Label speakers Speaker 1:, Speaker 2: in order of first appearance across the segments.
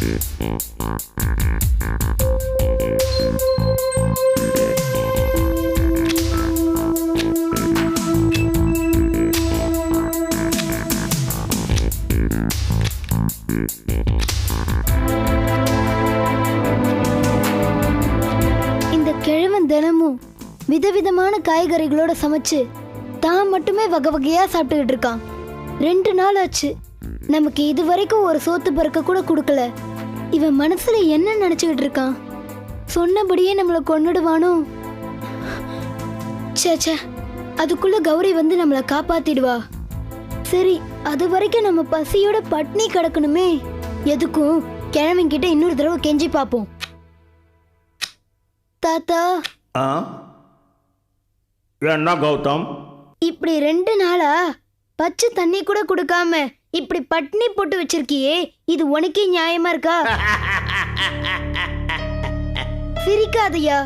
Speaker 1: இந்த கிழவன் தினமும் விதவிதமான காய்கறிகளோட சமைச்சு தான் மட்டுமே வகை வகையா சாப்பிட்டுக்கிட்டு இருக்கான். 2 நாள் ஆச்சு, நமக்கு இது வரைக்கும் ஒரு சோத்து பறக்க கூட கொடுக்கல. இவன் மனசுல என்ன நினைச்சுக்கிட்டு இருக்கான்? சொன்னபடியே நம்மளை கொன்னுடுவானோ? சேச்சே, அதுக்குள்ள கௌரி வந்து நம்மளை காப்பாத்திடுவா. சரி, அது வரைக்கும் நம்ம பசியோட பட்னி கிடக்கணுமே. எதுக்கும் கிழவன் கிட்ட இன்னொரு தடவை கெஞ்சி பார்ப்போம். தாத்தா.
Speaker 2: என்ன கௌதம்,
Speaker 1: இப்படி 2 நாளா பச்சை தண்ணி கூட கொடுக்காம இப்படி பட்னி போட்டு வச்சிருக்கியே, இது உனக்கே நியாயமா இருக்கா? சிரிக்காதையா.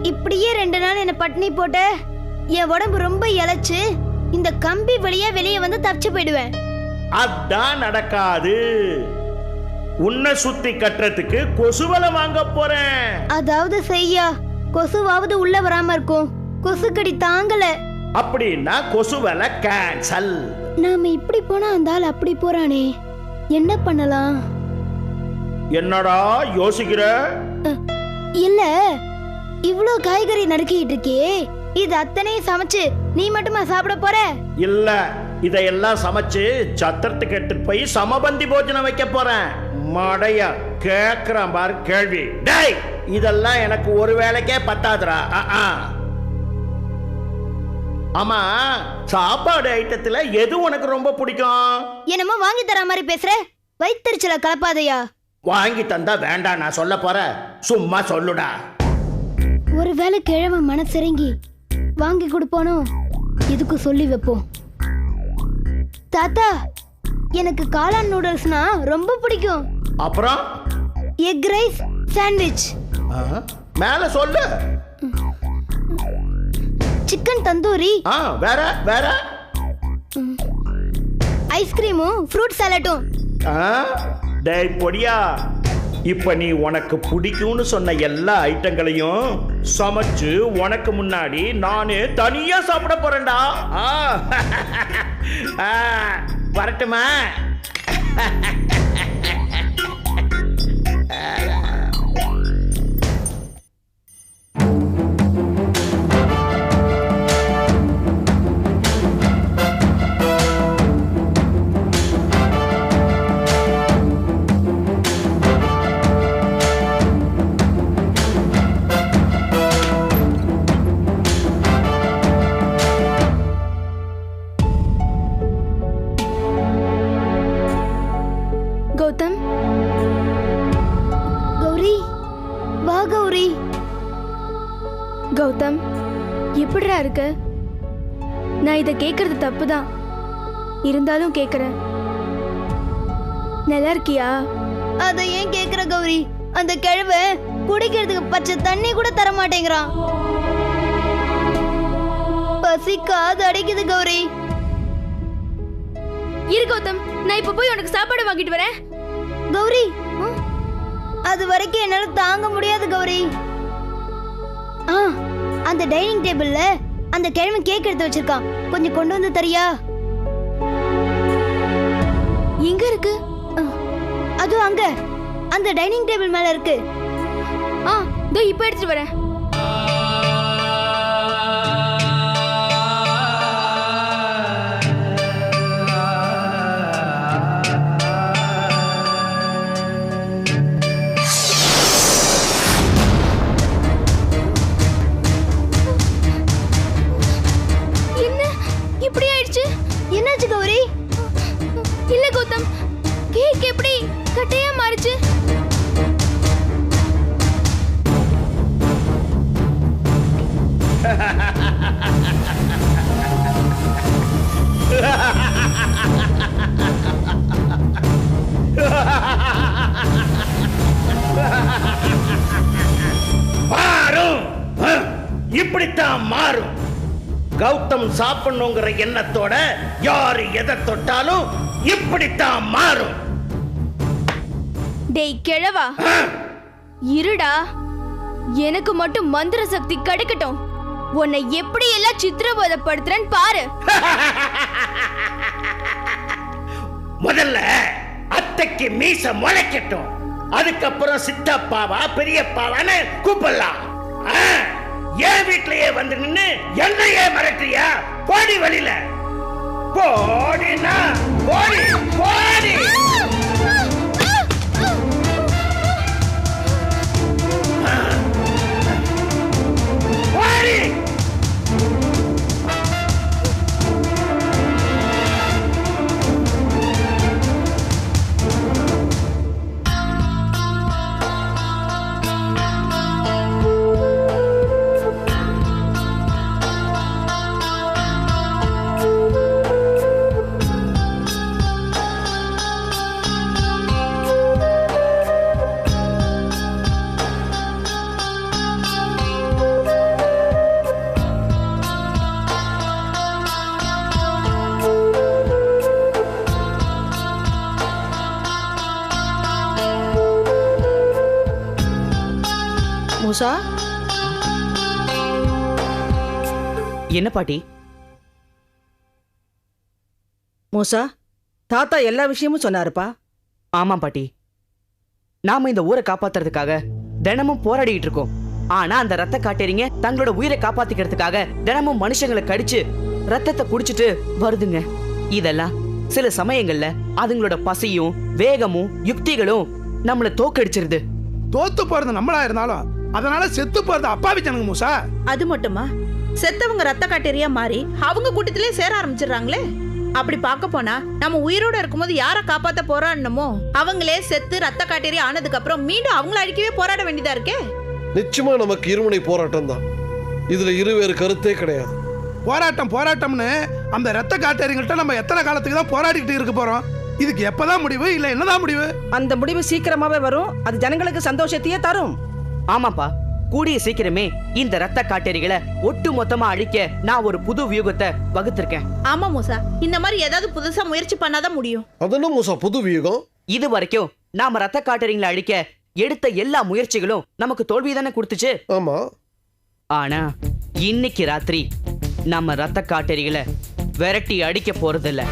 Speaker 1: இப்படியே 2 நாள் என்ன பட்னி போட்ட என் உடம்பு ரொம்ப இழைச்சு இந்த கம்பி வழியா வெளியே வந்து தப்பிச்சு போயிடுவேன்.
Speaker 2: அதான் நடக்காது. உன்னை சுத்தி கட்டுறதுக்கு கொசுவலை வாங்க போறேன்.
Speaker 1: அதாவது செய்யா, கொசுவாவது உள்ள வராம இருக்கும். கொசுக்கடி தாங்கல.
Speaker 2: அப்படின்னா கொசுவலை கேன்சல்.
Speaker 1: நாம இப்படி போனா அந்த ஆள் அப்படி போறானே, என்ன பண்ணலாம்?
Speaker 2: என்னடா யோசிக்கிற?
Speaker 1: இல்ல, இவ்ளோ காய்கறி நறுக்கிட்டு இருக்கியே, இது அத்தனையும் சமைச்சு நீ மட்டுமா சாப்பிட போற?
Speaker 2: இல்ல, இதையெல்லாம் சமைச்சு சத்திரத்துக்கு எடுத்துட்டு போய் சமபந்தி போஜனம் வைக்க போறேன். மடையா கேக்குறான் பாரு கேள்வி. டேய், இதெல்லாம் எனக்கு ஒரு வேளைக்கே பத்தாதுடா. ஆமா, சாப்பாடு ஐட்டத்துல எது உனக்கு ரொம்ப பிடிக்கும்?
Speaker 1: என்னமோ வாங்கி தர மாதிரி பேசுற. வயித்தறிச்சல கலப்பாதையா.
Speaker 2: வாங்கி தந்தா வேண்டாம் நான் சொல்ல போறேன், சும்மா சொல்லுடா.
Speaker 1: ஒருவேளை கிழவன் மனசிறங்கி வாங்கி கொடுப்பானோ? இதுக்கு சொல்லி வைப்போம். தாத்தா, எனக்கு காளான் நூடுல்ஸ்னா ரொம்ப பிடிக்கும்.
Speaker 2: அப்புறம்
Speaker 1: எக் ரைஸ் சாண்ட்விச்.
Speaker 2: மேல சொல்லு.
Speaker 1: சிக்கன் தந்தூரி.
Speaker 2: வேற வேற?
Speaker 1: ஐஸ்கிரீமும் ஃப்ரூட் சாலட்டும்.
Speaker 2: டேய் பொடியா, இப்ப நீ உனக்கு பிடிக்கும்னு சொன்ன எல்லா ஐட்டங்களையும் சமைச்சு உனக்கு முன்னாடி நானே தனியா சாப்பிட போறேன்டா. வரட்டுமா?
Speaker 1: கௌதம். கௌரி, வா கௌரி.
Speaker 3: கௌதம், எப்படிடா இருக்க? நான் இதை கேட்கறது தப்புதான், இருந்தாலும் கேட்கறேன். நல்லா இருக்கியா?
Speaker 1: அதை ஏன் கேக்குற கௌரி? அந்த கிழவை குடிக்கிறதுக்கு பச்சை தண்ணி கூட தர மாட்டேங்கிறான். பசி காது அடைக்குது கௌரி.
Speaker 3: இரு கௌதம், நான் இப்ப போய் உனக்கு சாப்பாடு வாங்கிட்டு வரேன்.
Speaker 1: கௌரி, அது வரைக்கும் என்னால தாங்க முடியாது கௌரி. அந்த டைனிங் டேபிள்ல அந்த கிழவன் கேக் எடுத்து வச்சிருக்கான், கொஞ்சம் கொண்டு வந்து தரியா?
Speaker 3: எங்க இருக்கு?
Speaker 1: அது அங்க அந்த டைனிங் டேபிள் மேல இருக்கு.
Speaker 3: இதோ இப்ப எடுத்துட்டு வரேன்.
Speaker 1: என்னாச்சு கௌரி?
Speaker 3: இல்ல கௌதம், கேக் எப்படி கட்டையா மாறுச்சு?
Speaker 2: மாறும், இப்படித்தான் மாறும். கௌதம் சாப்பிடணுங்கிற எண்ணத்தோட யாரு எதை தொட்டாலும் இப்படித்தான் மாறும்.
Speaker 3: டேய் கிழவா, இருடா. எனக்கு மட்டும் மந்திர சக்தி கிடைக்கட்டும். உன்னை எப்படி எல்லாம் சித்திரவதைப்படுத்துறேன்னு பாரு.
Speaker 2: முதல்ல அத்தைக்கு மீச முளைக்கட்டும், அதுக்கப்புறம் சித்தப்பாவா பெரியப்பாவான்னு கூப்பிடலாம். என் வீட்லயே வந்து நின்னு என்னையே மிரட்டுறியா? போடி வழியில போடினா போடி போடி.
Speaker 4: மூசா,
Speaker 5: என்ன பாட்டி?
Speaker 4: மூசா, தாத்தா எல்லா விஷயமும் சொன்னாருப்பா.
Speaker 5: ஆமா பாட்டி, நாம இந்த ஊரை காப்பாத்துறதுக்காக தினமும் போராடிட்டு இருக்கோம். ஆனா அந்த ரத்த காட்டேரிங்க தங்களோட உயிரை காப்பாத்திக்கிறதுக்காக தினமும் மனுஷங்களை கடிச்சு ரத்தத்தை குடிச்சிட்டு வருதுங்க. இதெல்லாம் சில சமயங்கள்ல அதுங்களோட பசியும் வேகமும் யுக்திகளும் நம்மள தோக்கடிச்சிருது.
Speaker 6: தோத்து போறது நம்மளா இருந்தாலும் அதனால செத்து போறது அப்பாவி ஜனங்க மூசா.
Speaker 7: அது மட்டுமா, செத்தவங்க ரத்த காட்டேரியா மாறி அவங்க கூட்டத்திலே சேர ஆரம்பிச்சிடுறாங்களே. அப்படி பார்க்க போனா நம்ம உயிரோட இருக்கும்போது யாரை காப்பாத்த போராடணுமோ அவங்களே செத்து ரத்த காட்டேரியா ஆனதுக்கு அப்புறம் மீண்டும் அவங்கள அழிக்கவே போராட வேண்டியதா இருக்கே.
Speaker 8: நிச்சயமா நமக்கு இருமுனை போராட்டம் தான். இதுல இருவேறு கருத்தே கிடையாது.
Speaker 6: போராட்டம் போராட்டம்னு அந்த ரத்த காட்டேரிங்கள்ட்ட நம்ம எத்தனை காலத்துக்கு தான் போராடிக்கிட்டு இருக்க போறோம்? இதுக்கு எப்பதான் முடிவு, இல்ல என்னதான் முடிவு?
Speaker 4: அந்த முடிவு சீக்கிரமாவே வரும். அது ஜனங்களுக்கு சந்தோஷத்தையே தரும்.
Speaker 5: ஆமாப்பா, கூடிய சீக்கிரமே இந்த ரத்த காட்டேரிகளை ஒட்டு மொத்தமா அழிக்க நான் ஒரு புது வியூகத்தை வகுத்திருக்கேன்.
Speaker 7: ஆமா மூசா, இந்த மாதிரி ஏதாவது புதுசா முயற்சி பண்ணாதான் முடியும்.
Speaker 8: அதென்ன மூசா புது வியூகம்?
Speaker 5: இது வரைக்கும் நாம ரத்த காட்டேரிங்களை அழிக்க எடுத்த எல்லா முயற்சிகளும் நமக்கு தோல்வி தானே கொடுத்துச்சு.
Speaker 8: ஆமா.
Speaker 5: ஆனா இன்னைக்கு ராத்திரி நம்ம ரத்த காட்டேரிகளை விரட்டி அடிக்க போறதில்ல.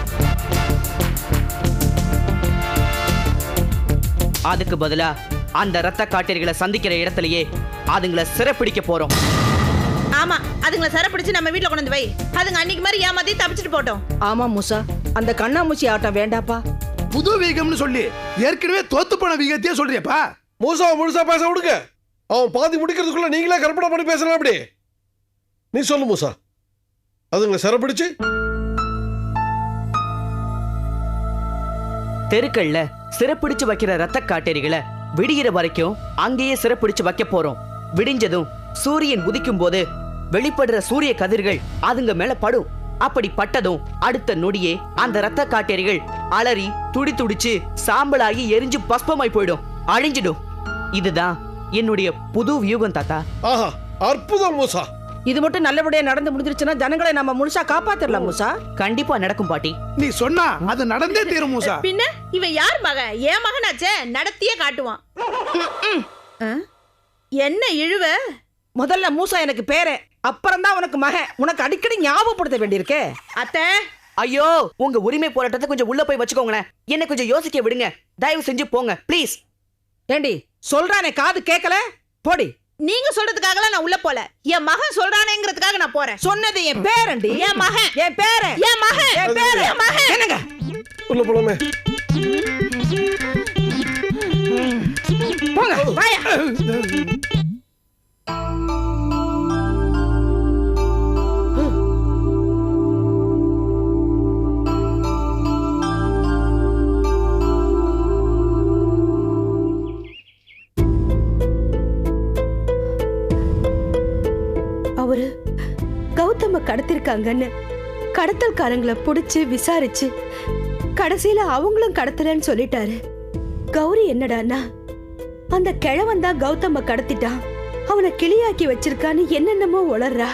Speaker 5: அதுக்கு பதிலா அந்த ரத்த காட்டேரிகளை சந்திக்கிற இடத்திலேயே அதுங்களை சிறைப்பிடிக்க போறோம்.
Speaker 7: ஆமா, அதுங்களை சிறைப்பிடிச்சு நம்ம வீட்டுல கொண்டு வந்து வை. அதுங்க அன்னைக்கு மாதிரி ஏமாத்தி தப்பிச்சுட்டு போட்டோம்.
Speaker 4: ஆமா மூசா, அந்த கண்ணாமூச்சி ஆட்டம் வேண்டாப்பா.
Speaker 6: புது வீகம்னு சொல்லி ஏற்கனவே தோத்து போன வீகத்தையே சொல்றியப்பா.
Speaker 8: மூசா முழுசா பேச விடுங்க. அவன் பாதி முடிக்கிறதுக்குள்ள நீங்களே கற்பனை பண்ணி பேசலாம். அப்படி நீ சொல்லு மூசா. அதுங்களை சிறைப்பிடிச்சு
Speaker 5: தெருக்கள்ல சிறைப்பிடிச்சு வைக்கிற ரத்த காட்டேரிகளை விடிகிற வரைக்கும் அங்கேயே சிறைப்பிடிச்சு வைக்க போறோம். விடிஞ்சதும் சூரியன் உதிக்கும் போது வெளிப்படுற சூரிய கதிர்கள் அதுங்க மேல படும். அப்படி பட்டதும் அடுத்த நொடியே அந்த ரத்த காட்டேரிகள் அலறி துடி துடிச்சு சாம்பலாகி எரிஞ்சு பஸ்பமாய் போயிடும், அழிஞ்சிடும். இதுதான் என்னுடைய புது வியூகம் தாத்தா.
Speaker 8: ஆஹா, அற்புதம் மூசா.
Speaker 4: இது மட்டும் நல்லபடியா நடந்து முடிஞ்சிருச்சுன்னா ஜனங்களை நம்ம முழுசா காப்பாத்திரலாம் மூசா.
Speaker 5: கண்டிப்பா நடக்கும் பாட்டி.
Speaker 6: நீ சொன்னா அது நடந்தே தீரும் மூசா.
Speaker 7: பின்ன இவன் யார் மகன்? என் மகனாச்சே, நடத்தியே காட்டுவான். என்ன இழுவ?
Speaker 4: முதல்ல மூசா எனக்கு பேரே, அப்புறம் தான் உனக்கு மகன். உனக்கு அடிக்கடி ஞாபகப்படுத்த வேண்டியிருக்கே.
Speaker 7: அத்தை,
Speaker 5: ஐயோ, உங்க உரிமை போராட்டத்தை கொஞ்சம் உள்ள போய் வச்சுக்கோங்களேன். என்ன கொஞ்சம் யோசிக்க விடுங்க. தயவு செஞ்சு போங்க ப்ளீஸ்.
Speaker 4: ஏண்டி சொல்றானே காது கேட்கல? போடி.
Speaker 7: நீங்க சொல்றதுக்காகலாம் நான் உள்ள போல. என் மகன் சொல்றானேங்கிறதுக்காக நான் போறேன்.
Speaker 4: சொன்னது என் பேரண்டி.
Speaker 7: என் மகன்,
Speaker 4: என் பேரன்,
Speaker 7: என் மகன்,
Speaker 4: என் பேரன்,
Speaker 7: என் மகன்.
Speaker 4: என்னங்க
Speaker 8: உள்ள போலாமே.
Speaker 4: போங்க வாயா.
Speaker 9: அவரு கௌதம கடத்திருக்காங்கன்னு கடத்தல்காரங்களை புடிச்சு விசாரிச்சு கடைசியில அவங்களும் கடத்தலன்னு சொல்லிட்டாரு. கௌரி என்னடான்னா அந்த கிழவன் தான் கௌதம கடத்திட்டான், அவனை கிளியாக்கி வச்சிருக்கான்னு என்னென்னமோ உளறா.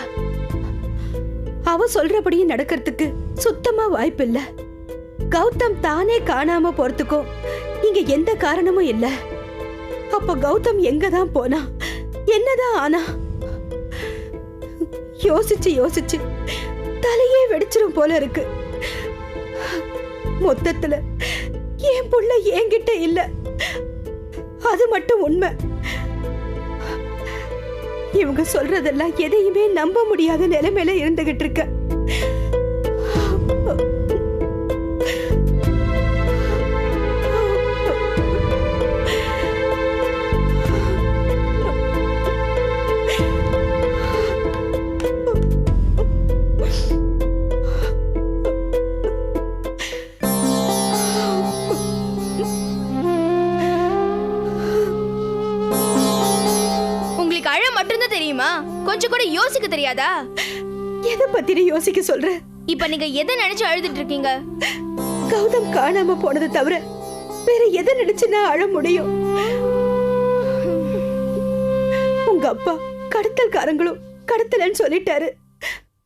Speaker 9: அவ சொல்றபடியும் நடக்கிறதுக்கு சுத்தமா வாய்ப்பு இல்ல. கௌதம் தானே காணாம போறதுக்கோ இங்க எந்த காரணமும் இல்ல. அப்ப கௌதம் எங்கதான் போனா, என்னதான் ஆனா? யோசிச்சு யோசிச்சு தலையே வெடிச்சிரும் போல இருக்கு. மொத்தத்துல என் புள்ள என்கிட்ட இல்ல, அது மட்டும் உண்மை. இவங்க சொல்றதெல்லாம் எதையுமே நம்ப முடியாத நிலைமையில இருந்துகிட்டு இருக்க.
Speaker 3: தெரியுமா? கொஞ்சம் கூட யோசிக்க தெரியாதா?
Speaker 9: எதை பத்தி யோசிக்க சொல்ற?
Speaker 3: இப்ப நீங்க எதை நினைச்சு அழுதுட்டு இருக்கீங்க?
Speaker 9: கௌதம் காணாம போனது தவிர வேற எதை நினைச்சு நான் அழ முடியும்? உங்க அப்பா கடத்தல்காரங்களும் கடத்தலன்னு சொல்லிட்டாரு.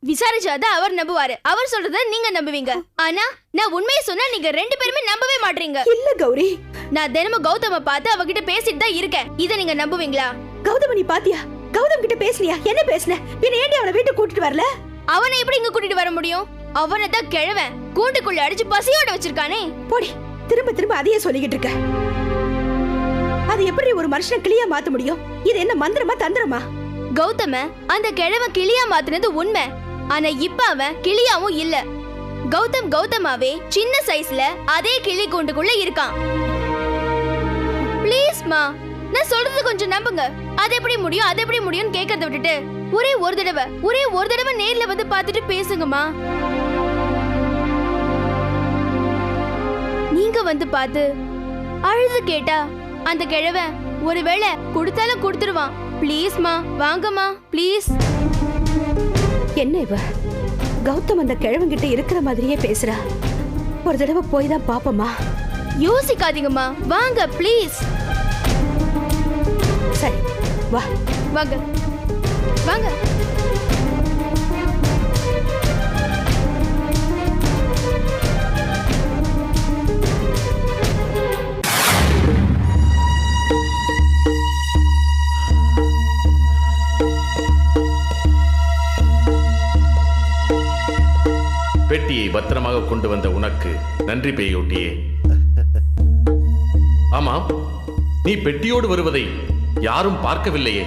Speaker 3: விசாரிச்சாத அவர் நம்புவாரு. அவர் சொல்றத நீங்க நம்புவீங்க. ஆனா நான் உண்மையை சொன்னா நீங்க ரெண்டு பேருமே நம்பவே மாட்டீங்க.
Speaker 9: இல்ல கௌரி,
Speaker 3: நான் தினமும் கௌதம பார்த்து அவகிட்ட பேசிட்டு தான் இருக்கேன். இத நீங்க நம்புவீங்களா?
Speaker 9: கௌதம நீ பாத்தியா? கௌதம் கிட்ட பேசினியா? என்ன பேசின? பின்ன ஏண்டி அவனை வீட்டுக்கு கூட்டிட்டு வரல?
Speaker 3: அவனை எப்படி இங்க கூட்டிட்டு வர முடியும்? அவனை தான் கிழவன் கூண்டுக்குள்ள அடிச்சு பசியோட வச்சிருக்கானே.
Speaker 9: போடி, திரும்ப திரும்ப அதையே சொல்லிக்கிட்டு இருக்க. அது எப்படி ஒரு மனுஷனை கிளியா மாத்த முடியும்? இது என்ன மந்திரமா தந்திரமா?
Speaker 3: கௌதம அந்த கிழவன் கிளியா மாத்துனது உண்மை. ஆனா இப்ப அவன் கிளியாவும் இல்ல. கௌதமாவே சின்ன சைஸ்ல அதே கிளி கூண்டுக்குள்ள இருக்கான். ப்ளீஸ் மா, நான் சொல்றது கொஞ்சம் நம்புங்க. அது எப்படி முடியும், அது எப்படி முடியும்னு கேட்கறத விட்டுட்டு ஒரே ஒரு தடவை நேர்ல வந்து பார்த்துட்டு பேசுங்கம்மா. நீங்க வந்து பார்த்து அழுது கேட்டா அந்த கிழவன் ஒருவேளை கொடுத்தாலும் கொடுத்துருவான். ப்ளீஸ்மா, வாங்கம்மா ப்ளீஸ்.
Speaker 9: என்ன இவ கௌதம் அந்த கிழவன்கிட்ட இருக்கிற மாதிரியே பேசுறா? ஒரு தடவை போய் தான் பாப்போமா?
Speaker 3: யோசிக்காதீங்கம்மா, வாங்க ப்ளீஸ்.
Speaker 9: சரி வா.
Speaker 3: வாங்க வாங்க.
Speaker 10: பெட்டியை பத்திரமாக கொண்டு வந்த உனக்கு நன்றி பேயோட்டியே. ஆமாம், நீ பெட்டியோடு வருவதை யாரும் பார்க்கவில்லையே?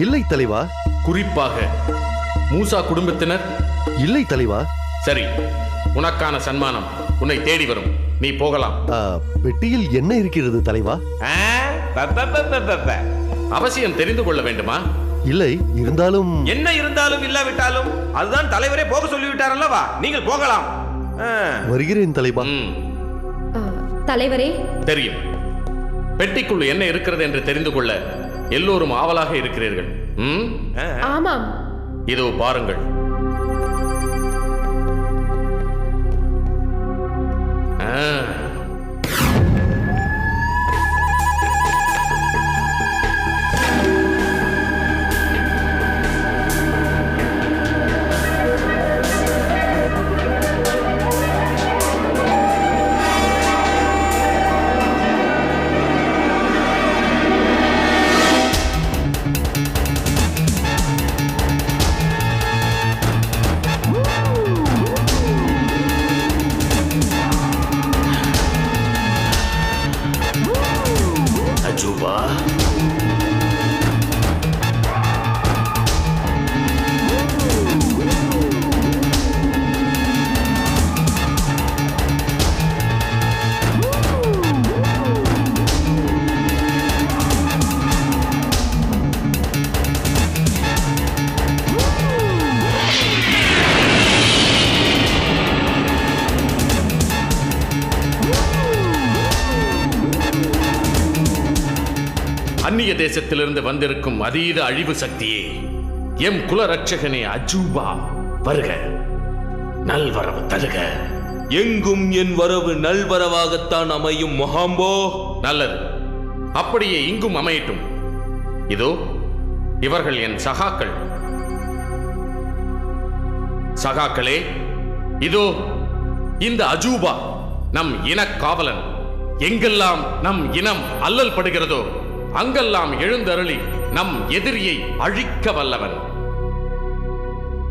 Speaker 11: இல்லை தலைவா.
Speaker 10: குறிப்பாக மூசா குடும்பத்தினர்?
Speaker 11: இல்லை தலைவா.
Speaker 10: சரி, உனக்கான சன்மானம் உன்னை தேடி வரும். நீ போகலாம்.
Speaker 11: பெட்டியில் என்ன இருக்கிறது தலைவா?
Speaker 10: அவசியம் தெரிந்து கொள்ள வேண்டுமா?
Speaker 11: இல்லை, இருந்தாலும்.
Speaker 12: என்ன இருந்தாலும் இல்லாவிட்டாலும் அதுதான் தலைவரே போக சொல்லிவிட்டார் அல்லவா? நீங்கள் போகலாம்.
Speaker 11: வருகிறேன் தலைவா.
Speaker 13: தலைவரே,
Speaker 10: தெரியும். பெட்டிக்குள் என்ன இருக்கிறது என்று தெரிந்து கொள்ள எல்லோரும் ஆவலாக இருக்கிறீர்கள்.
Speaker 13: ஆமாம்.
Speaker 10: இதோ பாருங்கள். அந்நிய தேசத்திலிருந்து வந்திருக்கும் அதீத அழிவு சக்தியே, எம் குல ரட்சகனே அஜூபா, வருக, நல்வரவு தருக.
Speaker 12: எங்கும் என் வரவு நல்வரவாகத்தான் அமையும் மகாம்போ.
Speaker 10: நல்லது, அப்படியே இங்கும் அமையட்டும். இதோ இவர்கள் என் சகாக்கள். சகாக்களே, இதோ இந்த அஜூபா நம் இன காவலன். எங்கெல்லாம் நம் இனம் அல்லல் படுகிறதோ அங்கெல்லாம் எழுந்தருளி நம் எதிரியை அழிக்க வல்லவன்.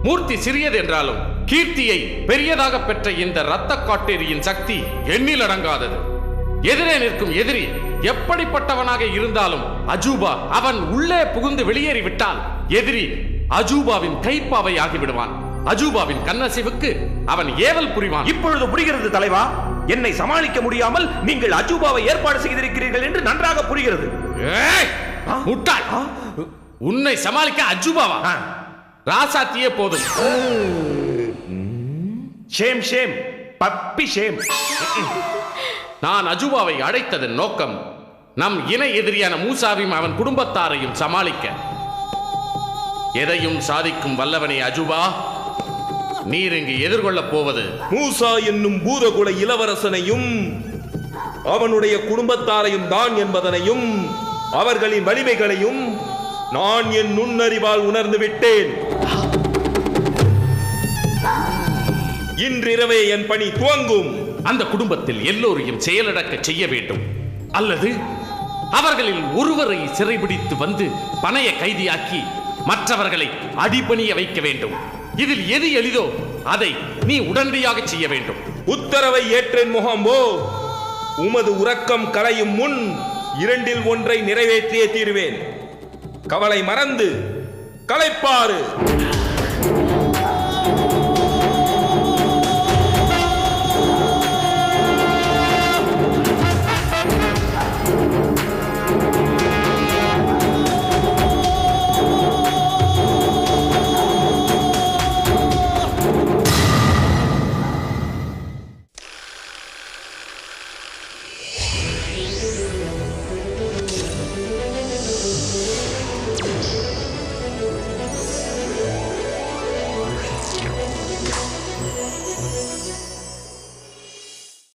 Speaker 10: மூர்த்தி சிறியது என்றாலும் கீர்த்தியை பெரியதாக பெற்ற இந்த இரத்த காட்டேரியின் சக்தி எண்ணில் அடங்காதது. எதிரே நிற்கும் எதிரி எப்படிப்பட்டவனாக இருந்தாலும் அஜூபா அவன் உள்ளே புகுந்து வெளியேறிவிட்டால் எதிரி அஜூபாவின் கைப்பாவை ஆகிவிடுவான். அஜூபாவின் கண்ணசிவுக்கு அவன் ஏவல் புரிவான்.
Speaker 12: இப்பொழுது புரிகிறது தலைவா. என்னை சமாளிக்க முடியாமல் நீங்கள் அஜூபாவை ஏற்பாடு செய்திருக்கிறீர்கள் என்று நன்றாக புரிகிறது.
Speaker 10: முட்டாள், உன்னை சமாளிக்க அஜூபாவா? ராசாத்தியே போதும்.
Speaker 12: Shame shame puppy shame.
Speaker 10: நான் அஜூபாவை அழைத்ததன் நோக்கம் நம் இணை எதிரியான மூசாவையும் அவன் குடும்பத்தாரையும் சமாளிக்க. எதையும் சாதிக்கும் வல்லவனே அஜூபா, நீர் இங்கு எதிர்கொள்ளப் போவது
Speaker 12: மூசா என்னும் பூதகுல இளவரசனையும் அவனுடைய குடும்பத்தாரையும் தான் என்பதனையும் அவர்களின் வலிமைகளையும் நான் என் நுண்ணறிவால் உணர்ந்து விட்டேன். இன்றிரவே என் பணி துவங்கும்.
Speaker 10: அந்த குடும்பத்தில் எல்லோரையும் செயலடக்க செய்ய வேண்டும், அல்லது அவர்களில் ஒருவரை சிறைபிடித்து வந்து பணைய கைதியாக்கி மற்றவர்களை அடிபணிய வைக்க வேண்டும். இதில் எது எளிதோ அதை நீ உடனடியாக செய்ய வேண்டும்.
Speaker 12: உத்தரவை ஏற்றேன் முகாம்போ. உமது உறக்கம் கலையும் முன் இரண்டில் ஒன்றை நிறைவேற்றியே தீருவேன். கவலை மறந்து களைப்பாறு.